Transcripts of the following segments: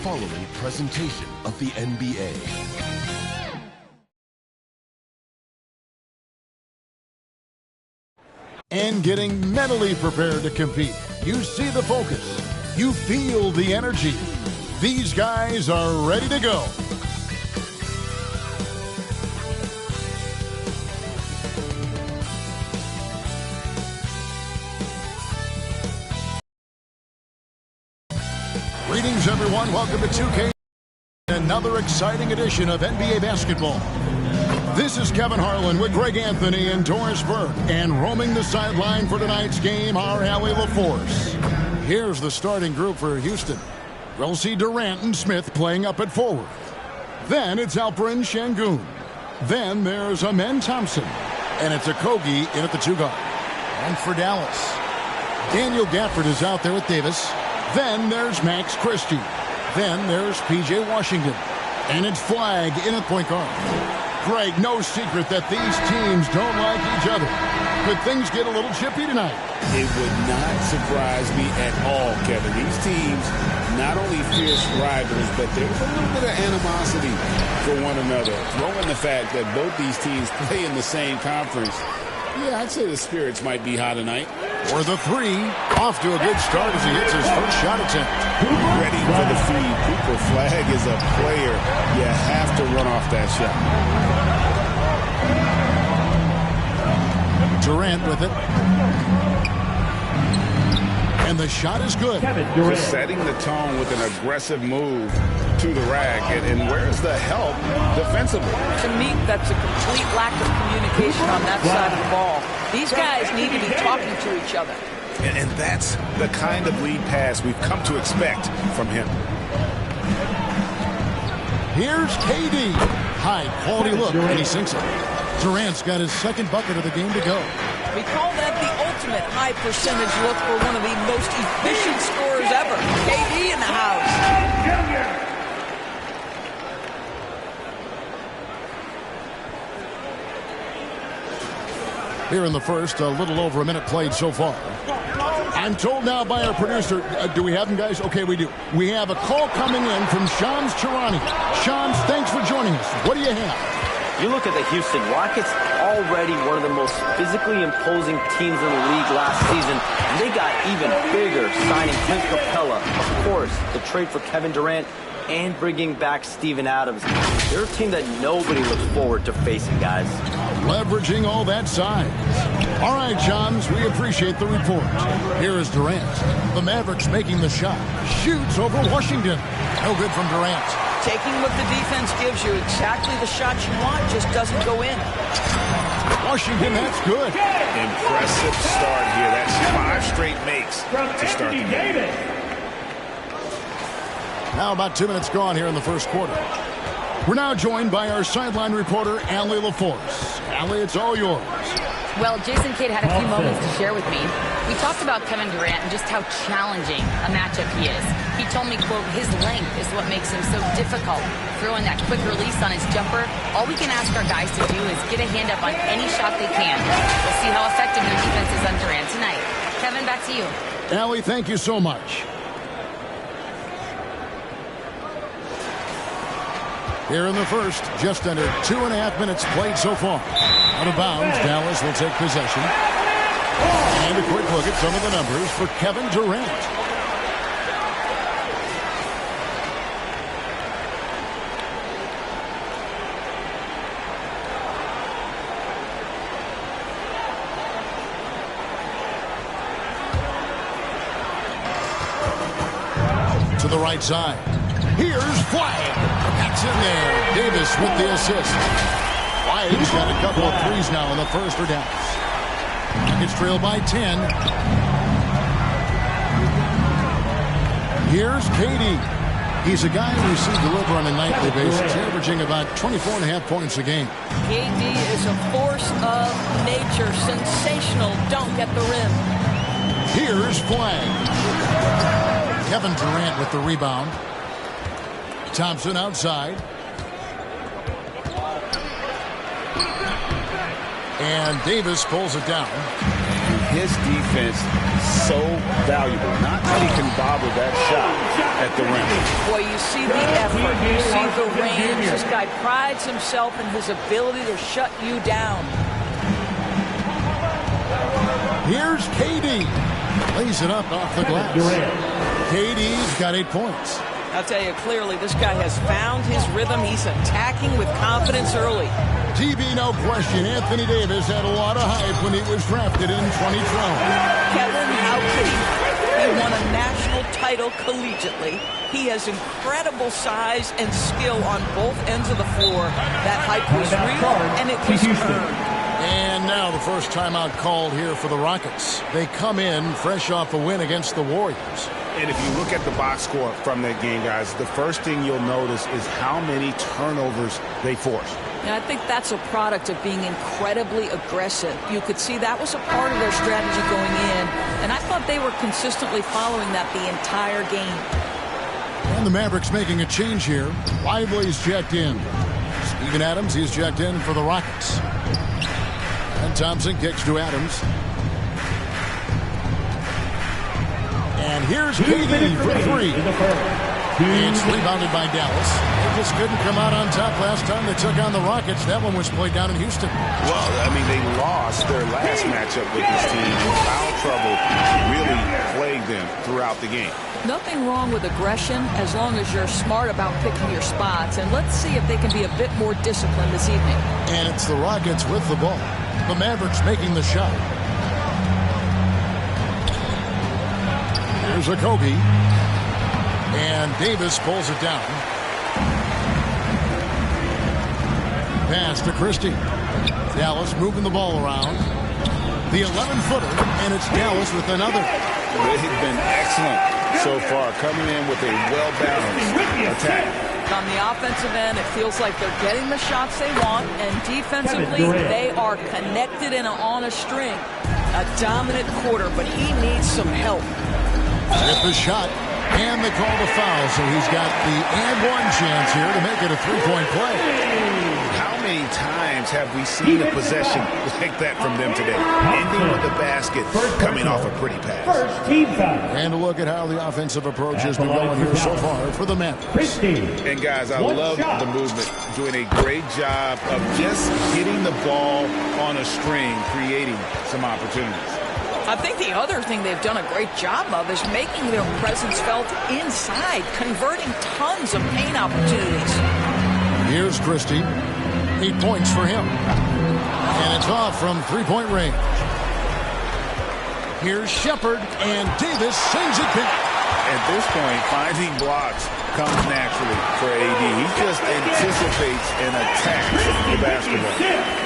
following presentation of the NBA. And getting mentally prepared to compete. You see the focus. You feel the energy. These guys are ready to go. Greetings, everyone. Welcome to 2K. Another exciting edition of NBA basketball. This is Kevin Harlan with Greg Anthony and Doris Burke. And roaming the sideline for tonight's game, our Allie LaForce. Here's the starting group for Houston. We'll see Durant and Smith playing up at forward. Then it's Alperen Şengün. Then there's Amen Thompson. And it's Okogie in at the 2 guard. And for Dallas, Daniel Gafford is out there with Davis. Then there's Max Christie. Then there's P.J. Washington. And it's Flagg in at point guard. Greg, no secret that these teams don't like each other. Could things get a little chippy tonight? It would not surprise me at all, Kevin. These teams, not only fierce rivals, but there's a little bit of animosity for one another. Throw in the fact that both these teams play in the same conference. Yeah, I'd say the spirits might be high tonight. For the 3, off to a good start as he hits his first shot attempt. Ready for the feed. Cooper Flagg is a player. You have to run off that shot. Durant with it. And the shot is good. Just setting the tone with an aggressive move to the rack. And where's the help defensively? To me, that's a complete lack of communication on that side of the ball. These guys need to be talking to each other. And that's the kind of lead pass we've come to expect from him. Here's KD. High quality look, and he sinks it. Durant's got his second bucket of the game to go. We call that the ultimate high percentage look for one of the most efficient scorers ever. KD in the house. Here in the first, a little over a minute played so far. I'm told now by our producer, do we have him, guys? Okay, we do. We have a call coming in from Shams Charania. Shams, thanks for joining us. What do you have? You look at the Houston Rockets, already one of the most physically imposing teams in the league last season. They got even bigger, signing Clint Capella, of course, the trade for Kevin Durant, and bringing back Steven Adams. They're a team that nobody looks forward to facing, guys. Leveraging all that size. All right, Johns, we appreciate the report. Here is Durant. The Mavericks making the shot. Shoots over Washington. No good from Durant. Taking what the defense gives you, exactly the shot you want, just doesn't go in. Washington, that's good. Impressive start here. That's 5 straight makes to start the game. Now about 2 minutes gone here in the first quarter. We're now joined by our sideline reporter, Allie LaForce. Allie, it's all yours. Well, Jason Kidd had a few moments to share with me. We talked about Kevin Durant and just how challenging a matchup he is. He told me, quote, his length is what makes him so difficult. Throwing that quick release on his jumper, all we can ask our guys to do is get a hand up on any shot they can. We'll see how effective the defense is on Durant tonight. Kevin, back to you. Allie, thank you so much. Here in the first, just under 2.5 minutes played so far. Out of bounds, Dallas will take possession. And a quick look at some of the numbers for Kevin Durant. To the right side. Here's Flagg. That's in there. Davis with the assist. Flagg's got a couple of threes now in the first for Dallas. It's trailed by 10. Here's KD. He's a guy who sees deliver on a nightly basis, averaging about 24.5 points a game. KD is a force of nature. Sensational dunk at the rim. Here's Flagg. Kevin Durant with the rebound. Thompson outside. And Davis pulls it down. his defense so valuable. Not many can bobble that shot at the rim. Boy, you see the effort, you see the range. This guy prides himself in his ability to shut you down. Here's KD. Lays it up off the glass. KD's got 8 points. I'll tell you clearly, this guy has found his rhythm. He's attacking with confidence early. TV, no question. Anthony Davis had a lot of hype when he was drafted in 2012. Kevin, how could he? He won a national title collegiately. He has incredible size and skill on both ends of the floor. That hype was real, and it was earned. And now the first timeout called here for the Rockets. They come in fresh off a win against the Warriors. And if you look at the box score from that game, guys, the first thing you'll notice is how many turnovers they forced. And I think that's a product of being incredibly aggressive. You could see that was a part of their strategy going in, and I thought they were consistently following that the entire game. And the Mavericks making a change here. Lively's checked in. Steven Adams, he's checked in for the Rockets. And Thompson kicks to Adams. And here's KD for 3. It's rebounded by Dallas. They just couldn't come out on top last time they took on the Rockets. That one was played down in Houston. Well, I mean, they lost their last matchup with this team. Foul trouble really plagued them throughout the game. Nothing wrong with aggression as long as you're smart about picking your spots. And let's see if they can be a bit more disciplined this evening. And it's the Rockets with the ball. The Mavericks making the shot. Here's a Kobe. And Davis pulls it down. Pass to Christie. Dallas moving the ball around. The 11-footer, and it's Dallas with another. They've been excellent so far, coming in with a well-balanced attack. On the offensive end, it feels like they're getting the shots they want, and defensively, they are connected and on a string. A dominant quarter, but he needs some help. Hit the shot, and they call the foul, so he's got the and-one chance here to make it a three-point play. How many times have we seen a possession like that from them today? Ending with the basket, coming off a pretty pass. And a look at how the offensive approach has been going here so far for the Mavericks. And guys, I love the movement, doing a great job of just getting the ball on a string, creating some opportunities. I think the other thing they've done a great job of is making their presence felt inside, converting tons of paint opportunities. Here's Christie. 8 points for him. And it's off from three-point range. Here's Shepard, and Davis sends it back. At this point, finding blocks comes naturally for AD. He just anticipates and attacks the basketball.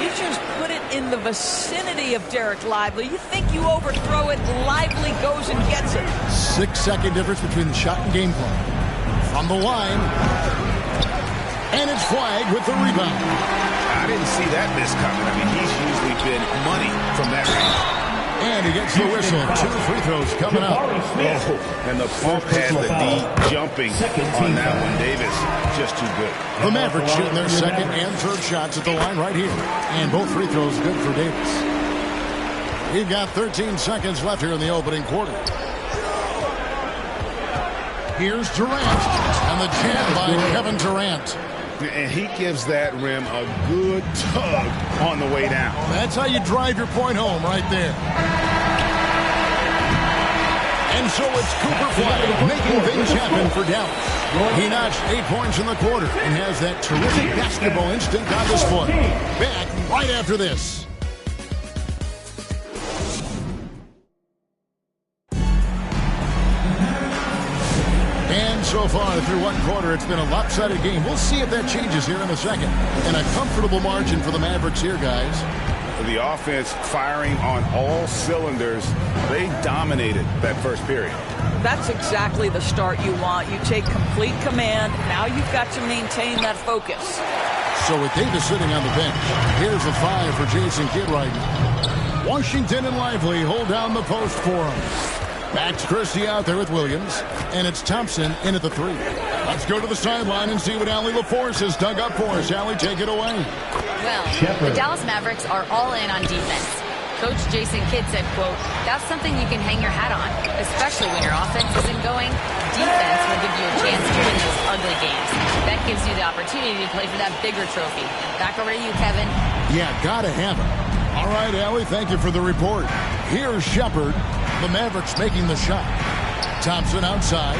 You just put it in the vicinity of Derek Lively. You think you overthrow it, Lively goes and gets it. 6-second difference between the shot and game plan. From the line. And it's flagged with the rebound. I didn't see that miss coming. I mean, he's usually been money from that range. And he gets the whistle. 2 free throws coming up. Oh, and the pump had the D jumping on that one. Davis, just too good. The Mavericks shooting their second and third shots at the line right here. And both free throws good for Davis. We've got 13 seconds left here in the opening quarter. Here's Durant. And the jam by Kevin Durant. And he gives that rim a good tug on the way down. That's how you drive your point home right there. And so it's Cooper Flag making things happen for Dallas. He notched 8 points in the quarter and has that terrific basketball instinct on display. Back right after this. So far through one quarter, it's been a lopsided game. We'll see if that changes here in a second. And a comfortable margin for the Mavericks here, guys. The offense firing on all cylinders. They dominated that first period. That's exactly the start you want. You take complete command. Now you've got to maintain that focus. So with Davis sitting on the bench, here's a 5 for Jason Kidd right now. Washington and Lively hold down the post for him. Max Christie out there with Williams, and it's Thompson in at the 3. Let's go to the sideline and see what Allie LaForce has dug up for us. Allie, take it away. Well, the Dallas Mavericks are all in on defense. Coach Jason Kidd said, quote, "That's something you can hang your hat on, especially when your offense isn't going. Defense will give you a chance to win those ugly games. That gives you the opportunity to play for that bigger trophy." Back over to you, Kevin. Yeah, gotta have it. All right, Allie, thank you for the report. Here's Shepard. The Mavericks making the shot. Thompson outside.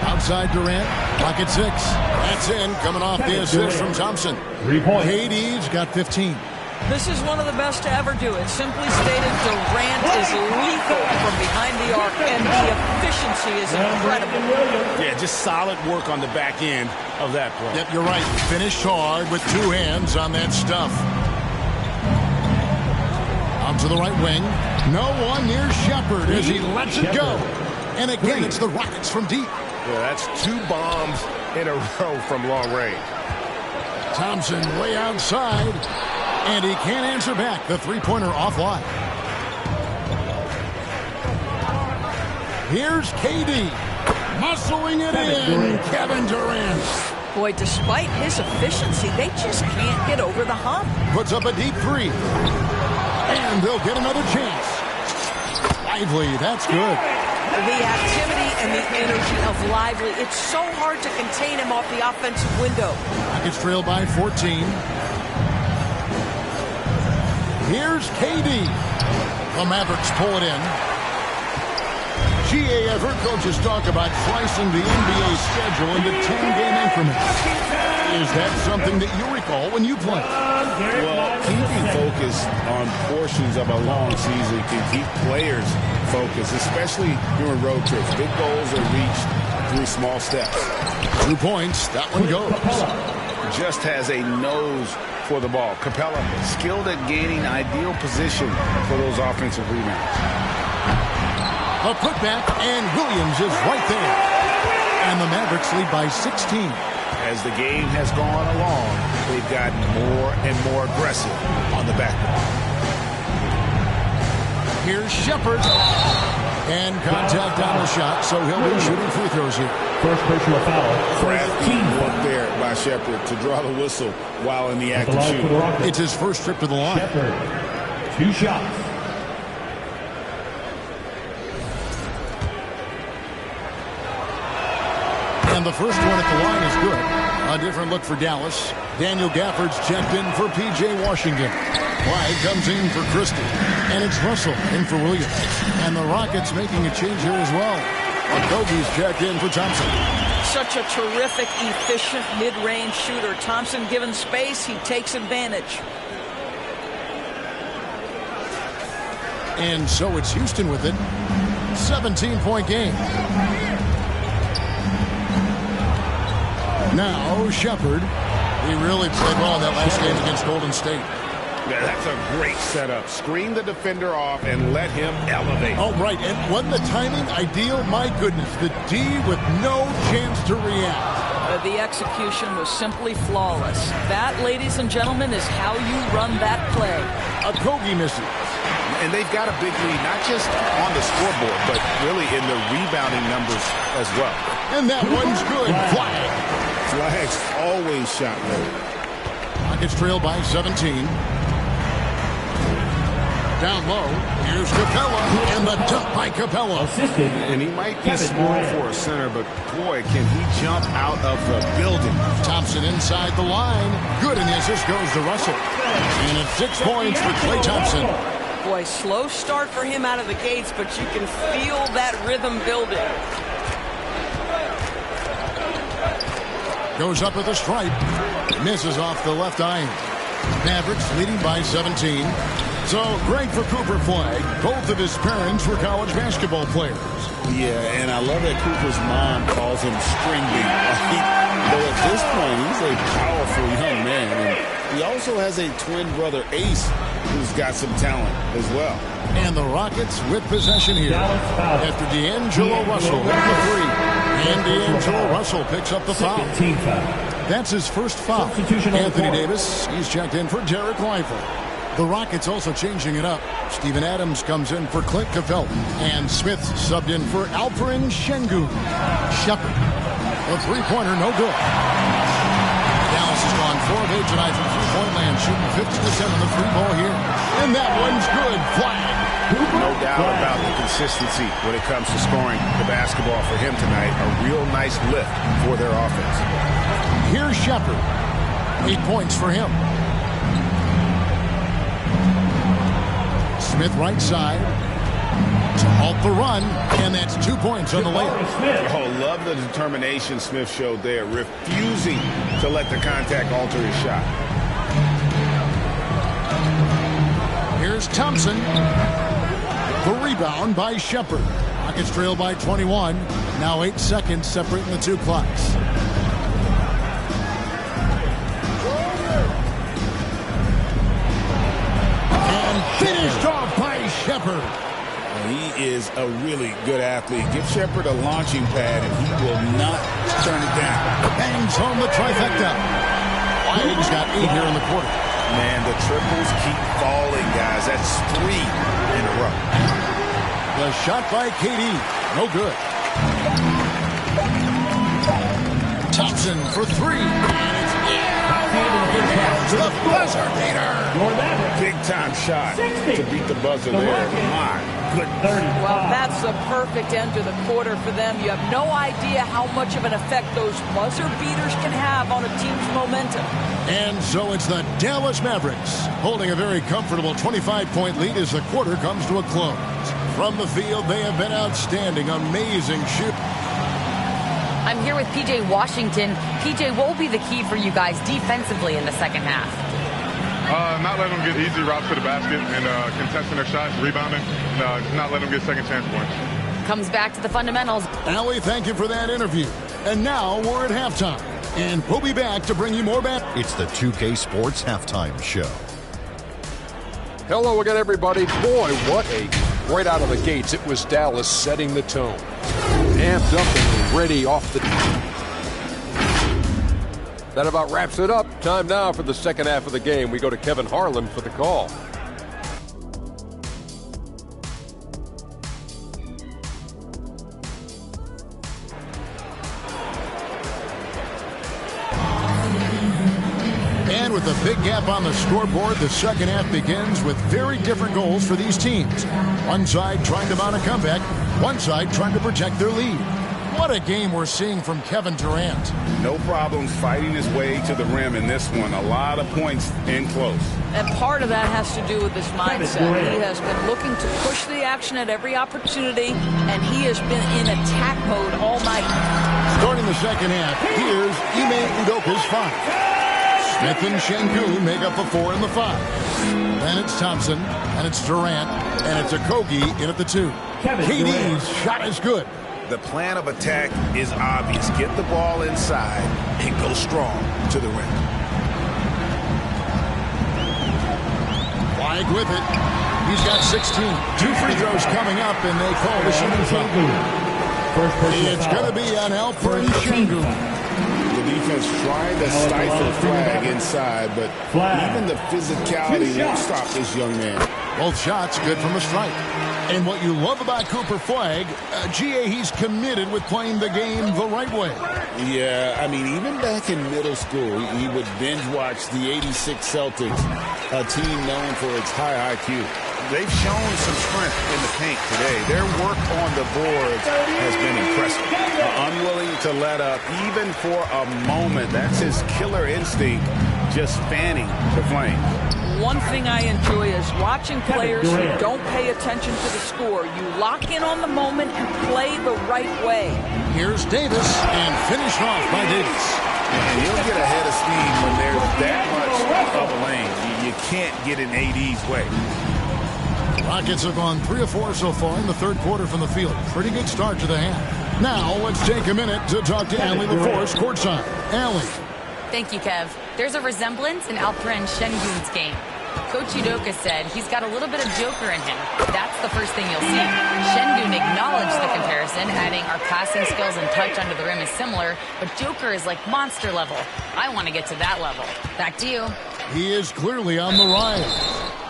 Outside Durant. Pocket 6. That's in. Coming off the assist from Thompson. 3 points. KD's got 15. This is one of the best to ever do it. Simply stated, Durant is lethal from behind the arc, and the efficiency is incredible. Yeah, just solid work on the back end of that play. Yep, you're right. Finished hard with 2 hands on that stuff. Out to the right wing. No one near Shepard as he lets it go. And again, it's the Rockets from deep. Yeah, that's 2 bombs in a row from long range. Thompson way outside. And he can't answer back. The three-pointer offline. Here's KD. Muscling it in. Kevin Durant. Boy, despite his efficiency, they just can't get over the hump. Puts up a deep 3. And they'll get another chance. Lively, that's good. The activity and the energy of Lively, it's so hard to contain him off the offensive window. Rockets trail by 14. Here's KD. The Mavericks pull it in. GA, I've heard coaches talk about slicing the NBA schedule into 10-game increments. Is that something that you recall when you played? Well, keeping focus on portions of a long season can keep players focused, especially during road trips. Big goals are reached through small steps. 2 points. That one goes. Just has a nose for the ball. Capella skilled at gaining ideal position for those offensive rebounds. A putback, and Williams is right there. And the Mavericks lead by 16. As the game has gone along, they've gotten more and more aggressive on the backboard. Here's Shepard. And contact on the shot, so he'll be shooting free throws here. First personal foul. Crafty work there by Shepard to draw the whistle while in the act of shooting. It's his first trip to the line. Shepard, 2 shots. And the first one at the line is good. A different look for Dallas. Daniel Gafford's checked in for P.J. Washington. Clyde comes in for Christie. And it's Russell in for Williams. And the Rockets making a change here as well. Okogi's checked in for Thompson. Such a terrific, efficient mid-range shooter. Thompson given space, he takes advantage. And so it's Houston with it. 17-point game. Now, Shepard. He really played well in that last game against Golden State. Yeah, that's a great setup. Screen the defender off and let him elevate. Oh, right. And wasn't the timing ideal? My goodness. The D with no chance to react. The execution was simply flawless. That, ladies and gentlemen, is how you run that play. Okogie misses. And they've got a big lead, not just on the scoreboard, but really in the rebounding numbers as well. And that one's good. Flag. Flags always shot low. Rockets trail by 17. Down low, here's Capella, and the dunk by Capella. Assisted. And he might be small for a center, but boy, can he jump out of the building. Thompson inside the line. Good, and the assist goes to Russell. And it's 6 points for Klay Thompson. Boy, slow start for him out of the gates, but you can feel that rhythm building. Goes up with a stripe. Misses off the left iron. Mavericks leading by 17. So great for Cooper Flag. Both of his parents were college basketball players. Yeah, and I love that Cooper's mom calls him String Bean. Though at this point, he's a powerful young man. And he also has a twin brother, Ace, who's got some talent as well. And the Rockets with possession here. After D'Angelo Russell hit the 3. And D'Angelo Russell picks up the foul. That's his first foul. Anthony Davis, he's checked in for Derek Lively. The Rockets also changing it up. Steven Adams comes in for Clint Capella. And Smith subbed in for Alperen Şengün. Shepard. A three-pointer, no good. Dallas has gone 4 of 8 tonight from three-point land, shooting 50% on the free ball here. And that one's good. Flag. No doubt about the consistency when it comes to scoring the basketball for him tonight. A real nice lift for their offense. Here's Shepard. 8 points for him. Smith right side to halt the run, and that's 2 points on the layup. Oh, love the determination Smith showed there, refusing to let the contact alter his shot. Here's Thompson. The rebound by Shepard. Rockets trail by 21. Now 8 seconds separating the two clocks. And finished off by Shepard. He is a really good athlete. Give Shepard a launching pad, and he will not turn it down. Bangs home the trifecta. Whiting's got 8 here in the quarter. Man, the triples keep falling, guys. That's 3 in a row. The shot by KD. No good. Thompson for 3. The buzzer beater. Big-time shot to beat the buzzer there. My goodness. Well, that's the perfect end to the quarter for them. You have no idea how much of an effect those buzzer beaters can have on a team's momentum. And so it's the Dallas Mavericks holding a very comfortable 25-point lead as the quarter comes to a close. From the field, they have been outstanding. Amazing shoot. I'm here with P.J. Washington. P.J., what will be the key for you guys defensively in the second half? Not letting them get easy routes to the basket and contesting their shots, rebounding, and not letting them get second chance points. Comes back to the fundamentals. Allie, thank you for that interview. And now we're at halftime. And we'll be back to bring you more back. It's the 2K Sports Halftime Show. Hello again, everybody. Boy, what a right out of the gates. It was Dallas setting the tone. Amped up and ready off the... That about wraps it up. Time now for the second half of the game. We go to Kevin Harlan for the call. And with a big gap on the scoreboard, the second half begins with very different goals for these teams. One side trying to mount a comeback, one side trying to protect their lead. What a game we're seeing from Kevin Durant. No problems fighting his way to the rim in this one. A lot of points in close. And part of that has to do with his mindset. He has been looking to push the action at every opportunity, and he has been in attack mode all night. Starting the second half, here's Ime Udoka's 5. Smith and Şengün make up the 4 and the 5. Then it's Thompson, and it's Durant, and it's Okogie in at the 2. KD's shot is good. The plan of attack is obvious. Get the ball inside and go strong to the rim. Wide with it. He's got 16. 2 free throws coming up, and they call the shooting foul. It's going to be an Alperen Şengün. The defense trying to stifle Flag inside, but even the physicality won't stop this young man. Both shots good from the strike. And what you love about Cooper Flag, GA, he's committed with playing the game the right way. Yeah, I mean, even back in middle school, he would binge watch the '86 Celtics, a team known for its high IQ. They've shown some strength in the paint today. Their work on the boards has been impressive. Unwilling to let up, even for a moment. That's his killer instinct, just fanning the flames. One thing I enjoy is watching players who don't pay attention to the score. You lock in on the moment and play the right way. Here's Davis, and finished off by Davis. And you'll get ahead of steam when there's that much of a lane. You can't get in AD's way. Rockets have gone 3 of 4 so far in the third quarter from the field. Pretty good start to the half. Now let's take a minute to talk to Allie LaForce courtside. Allie. Thank you, Kev. There's a resemblance in Alperen Şengün's game. Coach Udoka said he's got a little bit of Joker in him. That's the first thing you'll see. Şengün acknowledged the comparison, adding our passing skills and touch under the rim is similar, but Joker is like monster level. I want to get to that level. Back to you. He is clearly on the rise.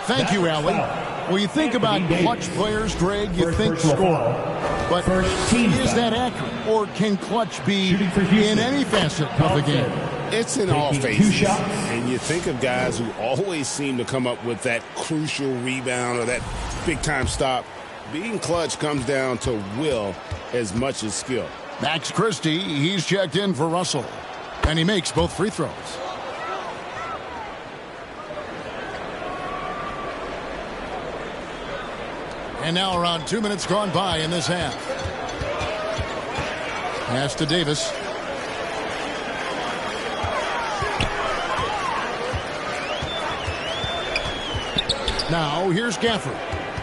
Thank you, Allie. When you think about clutch players, Greg, you think score. but is that accurate? Or can clutch be in any facet of the game? It's in all phases. And you think of guys who always seem to come up with that crucial rebound or that big-time stop. Being clutch comes down to will as much as skill. Max Christie, he's checked in for Russell. And he makes both free throws. And now around 2 minutes gone by in this half. Pass to Davis. Now here's Gafford.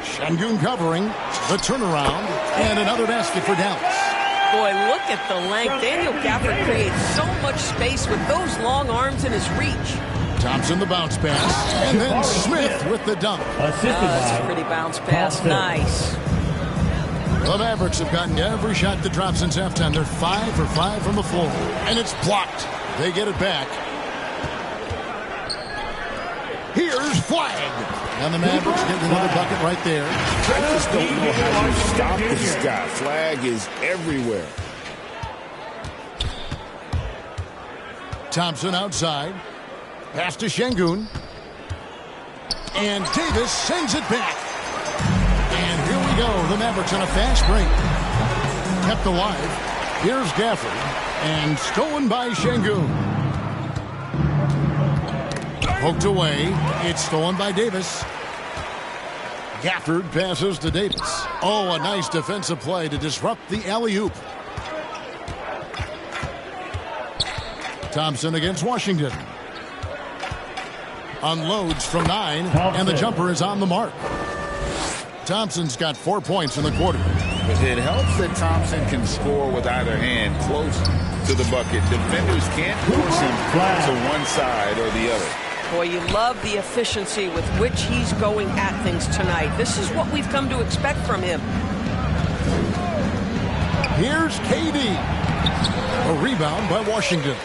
Şengün covering. The turnaround. And another basket for Dallas. Boy, look at the length. Daniel Gafford creates so much space with those long arms in his reach. Thompson the bounce pass. And then Smith with the dunk. That's a pretty bounce pass. Nice. The Mavericks have gotten every shot that dropped since halftime. They're 5 for 5 from the floor. And it's blocked. They get it back. Here's Flag. And the Mavericks get another bucket right there. I just don't know how you stop this guy. Flag is everywhere. Thompson outside. Pass to Şengün. And Davis sends it back. And here we go. The Mavericks on a fast break. Kept alive. Here's Gafford. And stolen by Şengün. Poked away. It's stolen by Davis. Gafford passes to Davis. Oh, a nice defensive play to disrupt the alley-oop. Thompson against Washington. Unloads from 9, and the jumper is on the mark. Thompson's got 4 points in the quarter. It helps that Thompson can score with either hand close to the bucket. Defenders can't force him to one side or the other. Boy, you love the efficiency with which he's going at things tonight. This is what we've come to expect from him. Here's KD. A rebound by Washington.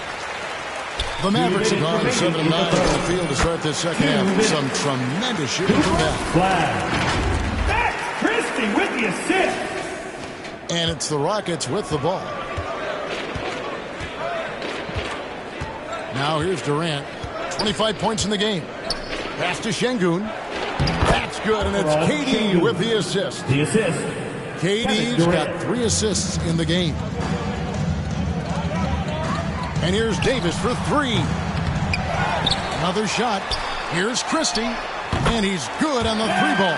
The Mavericks have gone 7-9 on the field to start this second half. Some tremendous shooting from them. Max Christie with the assist. And it's the Rockets with the ball. Now here's Durant. 25 points in the game. Pass to Şengün. That's good, and it's KD with the assist. The assist. KD's got 3 assists in the game. And here's Davis for 3. Another shot. Here's Christie. And he's good on the 3-ball.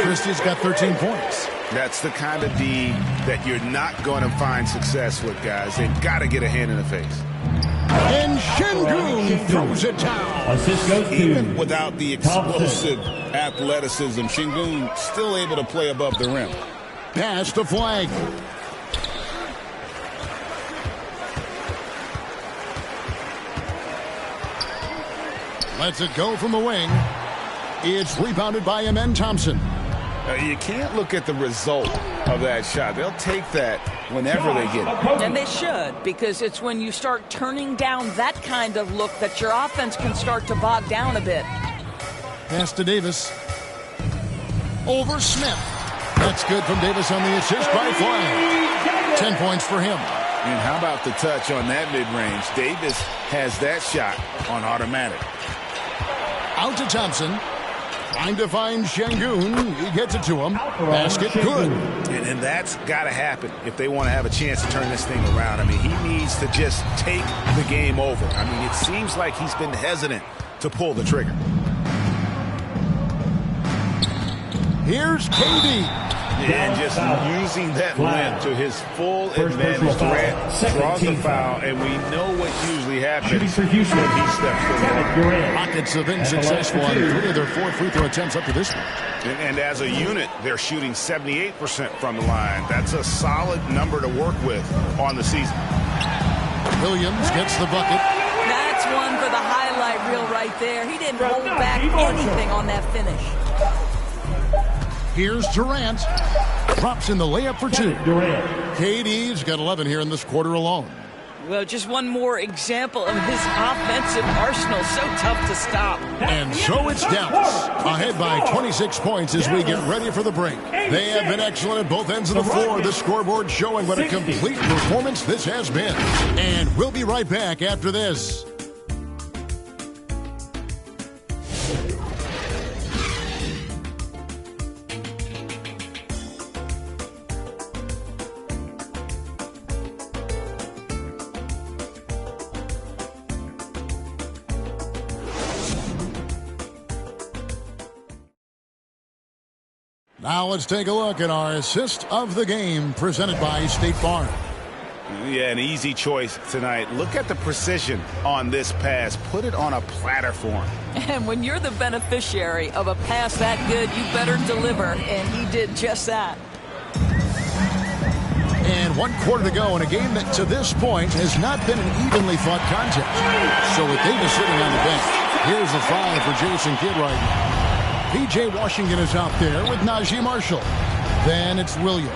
Christie's got 13 points. That's the kind of D that you're not going to find success with, guys. They've got to get a hand in the face. And Şengün throws it down. Assist goes to Even without the explosive athleticism, Şengün still able to play above the rim. Pass to Flag. Lets it go from the wing. It's rebounded by Amen Thompson. You can't look at the result of that shot. They'll take that whenever they get it. And they should, because it's when you start turning down that kind of look that your offense can start to bog down a bit. Pass to Davis. Over Smith. That's good from Davis on the assist by Flag. 10 points for him. And how about the touch on that mid-range? Davis has that shot on automatic. Out to Thompson. Trying to find Şengün. He gets it to him. Basket good. And that's got to happen if they want to have a chance to turn this thing around. I mean, he needs to just take the game over. I mean, it seems like he's been hesitant to pull the trigger. Here's KD. And just using that length to his full advantage. Durant draws the foul, and we know what usually happens when he steps in. Rockets have been successful on 3 of their 4 free throw attempts up to this point. And as a unit, they're shooting 78% from the line. That's a solid number to work with on the season. Williams gets the bucket. That's one for the highlight reel right there. He didn't hold back anything on that finish. Here's Durant. Drops in the layup for 2. Durant. KD's got 11 here in this quarter alone. Well, just one more example of his offensive arsenal. So tough to stop. And so it's Dallas, ahead by 26 points as we get ready for the break. They have been excellent at both ends of the floor. The scoreboard showing what a complete performance this has been. And we'll be right back after this. Now let's take a look at our assist of the game presented by State Farm. Yeah, an easy choice tonight. Look at the precision on this pass. Put it on a platter for him. And when you're the beneficiary of a pass that good, you better deliver. And he did just that. And 1 quarter to go in a game that to this point has not been an evenly fought contest. So with Davis sitting on the bench, here's the foul for Jason Kidd right now. P.J. Washington is out there with Najee Marshall. Then it's Williams.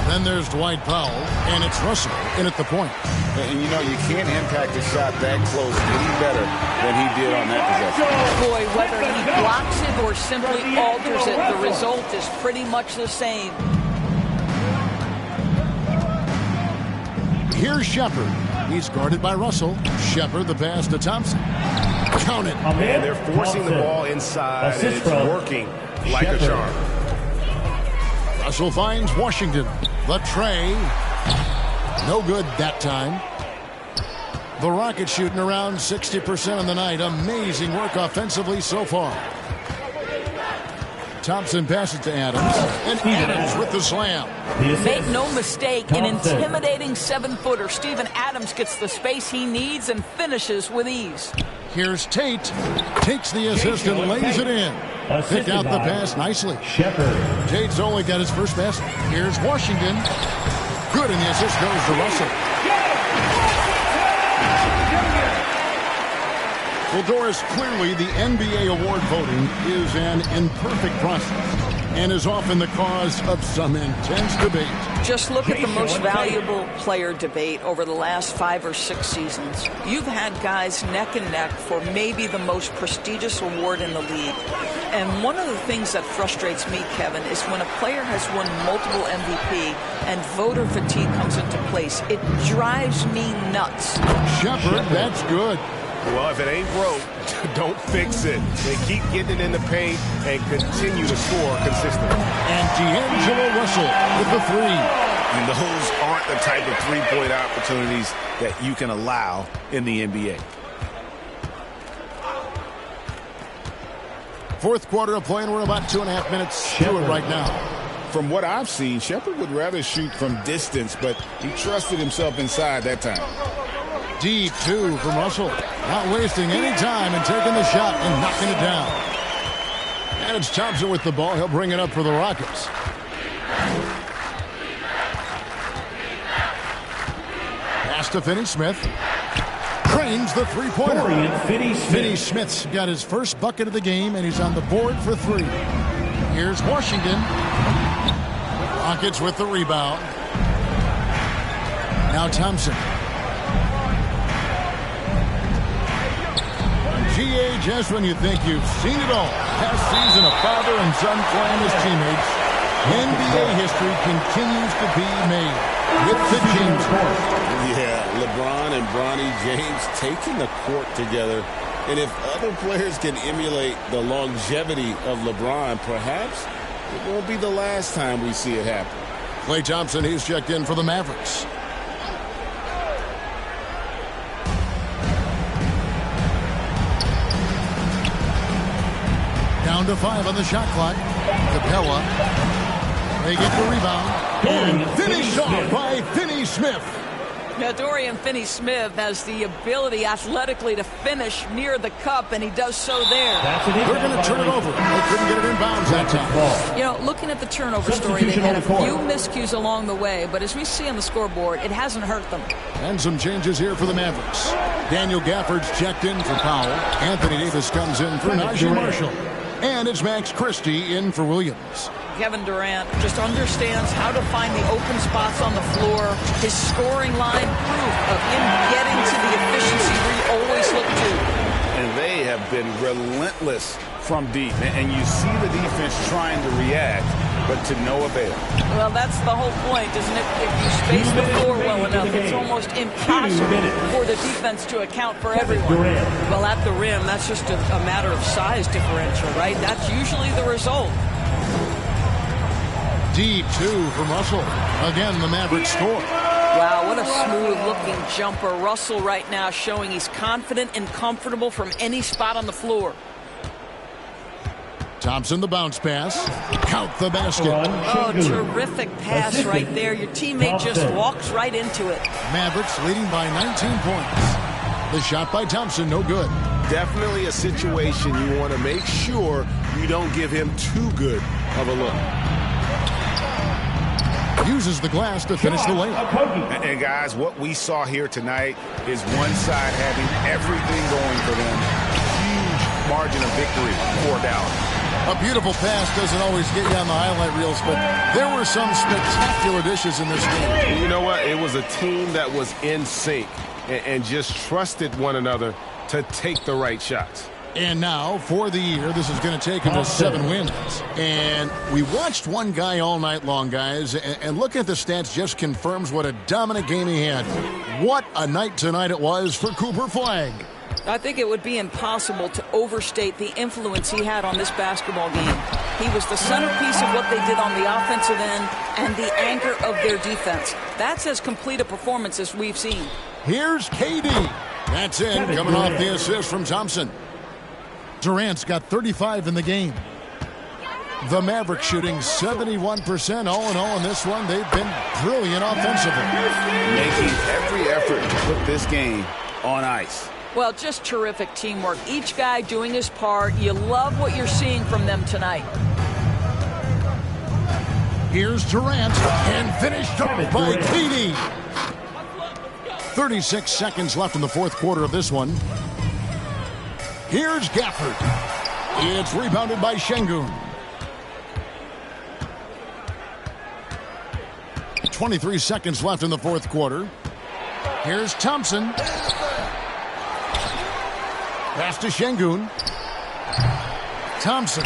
Then there's Dwight Powell, and it's Russell in at the point. And you know, you can't impact a shot that close any better than he did on that possession. Boy, whether he blocks it or simply alters it, the result is pretty much the same. Here's Shepard. He's guarded by Russell. Shepard, the pass to Thompson. Count it. And they're forcing the ball inside, and it's working like a charm. Russell finds Washington. The tray. No good that time. The Rockets shooting around 60% on the night. Amazing work offensively so far. Thompson passes to Adams. And Adams with the slam. Make no mistake, an intimidating 7-footer. Steven Adams gets the space he needs and finishes with ease. Here's Tate. Takes the assist and lays it in. Pick out the pass nicely. Tate's only got his first pass. Here's Washington. Good, and the assist goes to Russell. Well, Doris, clearly the NBA award voting is an imperfect process and is often the cause of some intense debate. Just look at the most valuable player debate over the last 5 or 6 seasons. You've had guys neck and neck for maybe the most prestigious award in the league. And one of the things that frustrates me, Kevin, is when a player has won multiple MVP and voter fatigue comes into place. It drives me nuts. Shepard, that's good. Well, if it ain't broke, don't fix it. They keep getting it in the paint and continue to score consistently. And D'Angelo Russell with the three. And those aren't the type of three-point opportunities that you can allow in the NBA. Fourth quarter of play, and we're about 2.5 minutes to it right now. From what I've seen, Shepard would rather shoot from distance, but he trusted himself inside that time. Deep two from Russell. Not wasting any time and taking the shot and knocking it down. And it's Thompson with the ball. He'll bring it up for the Rockets. Pass to Finney-Smith. Trains the three-pointer. Finney-Smith's got his first bucket of the game, and he's on the board for 3. Here's Washington. Rockets with the rebound. Now Thompson. GA, just when you think you've seen it all. Past season, a father and son playing as teammates. NBA history continues to be made with the James court. Yeah, LeBron and Bronny James taking the court together. And if other players can emulate the longevity of LeBron, perhaps it won't be the last time we see it happen. Klay Thompson, he's checked in for the Mavericks. Down to 5 on the shot clock. Capella. They get the rebound. And finished off by Finney-Smith. Now, Dorian Finney-Smith has the ability athletically to finish near the cup, and he does so there. They're going to turn it over. They couldn't get it in bounds that time. You know, looking at the turnover story, they had a few miscues along the way, but as we see on the scoreboard, it hasn't hurt them. And some changes here for the Mavericks. Daniel Gafford's checked in for Powell. Anthony Davis comes in for Najee Marshall. And it's Max Christie in for Williams. Kevin Durant just understands how to find the open spots on the floor. His scoring line proof of him getting to the efficiency we always look to. And they have been relentless from deep. And you see the defense trying to react, but to no avail. Well, that's the whole point, isn't it? If you space the floor well enough, it's almost impossible for the defense to account for everyone. Well, at the rim, that's just a matter of size differential, right? That's usually the result. D2 from Russell. Again, the Mavericks score. Wow, what a smooth-looking jumper. Russell right now showing he's confident and comfortable from any spot on the floor. Thompson, the bounce pass. Count the basket. Oh, terrific pass right there. Your teammate just walks right into it. Mavericks leading by 19 points. The shot by Thompson, no good. Definitely a situation you want to make sure you don't give him too good of a look. Uses the glass to finish the layup. And guys, what we saw here tonight is one side having everything going for them. Huge margin of victory for Dallas. A beautiful pass doesn't always get you on the highlight reels, but there were some spectacular dishes in this game. You know what? It was a team that was in sync and just trusted one another to take the right shots. And now, for the year, this is going to take him to 7 wins. And we watched one guy all night long, guys, and looking at the stats just confirms what a dominant game he had. What a night tonight it was for Cooper Flagg. I think it would be impossible to overstate the influence he had on this basketball game. He was the centerpiece of what they did on the offensive end and the anchor of their defense. That's as complete a performance as we've seen. Here's KD. That's it, coming off the assist from Thompson. Durant's got 35 in the game. The Mavericks shooting 71% all in all in this one. They've been brilliant offensively. Making every effort to put this game on ice. Well, just terrific teamwork. Each guy doing his part. You love what you're seeing from them tonight. Here's Durant, and finished off by KD. 36 seconds left in the fourth quarter of this one. Here's Gafford. It's rebounded by Şengün. 23 seconds left in the fourth quarter. Here's Thompson. Pass to Şengün. Thompson.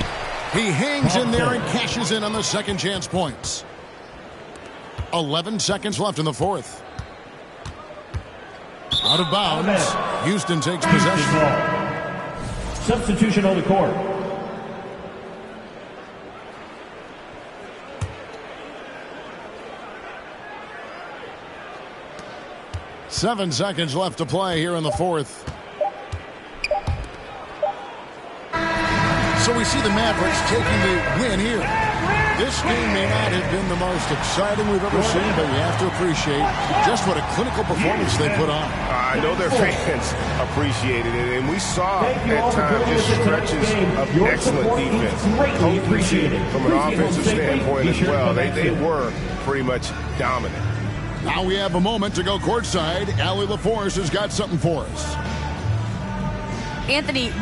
He hangs in there and cashes in on the second chance points. 11 seconds left in the fourth. Out of bounds. Houston takes possession. Substitution on the court. Seven seconds left to play here in the fourth. So we see the Mavericks taking the win here. This game may not have been the most exciting we've ever seen, but you have to appreciate just what a clinical performance they put on. I know their fans appreciated it, and we saw at times just stretches of excellent defense. I appreciate it from an offensive standpoint as well. They were pretty much dominant. Now we have a moment to go courtside. Allie LaForce has got something for us. Anthony.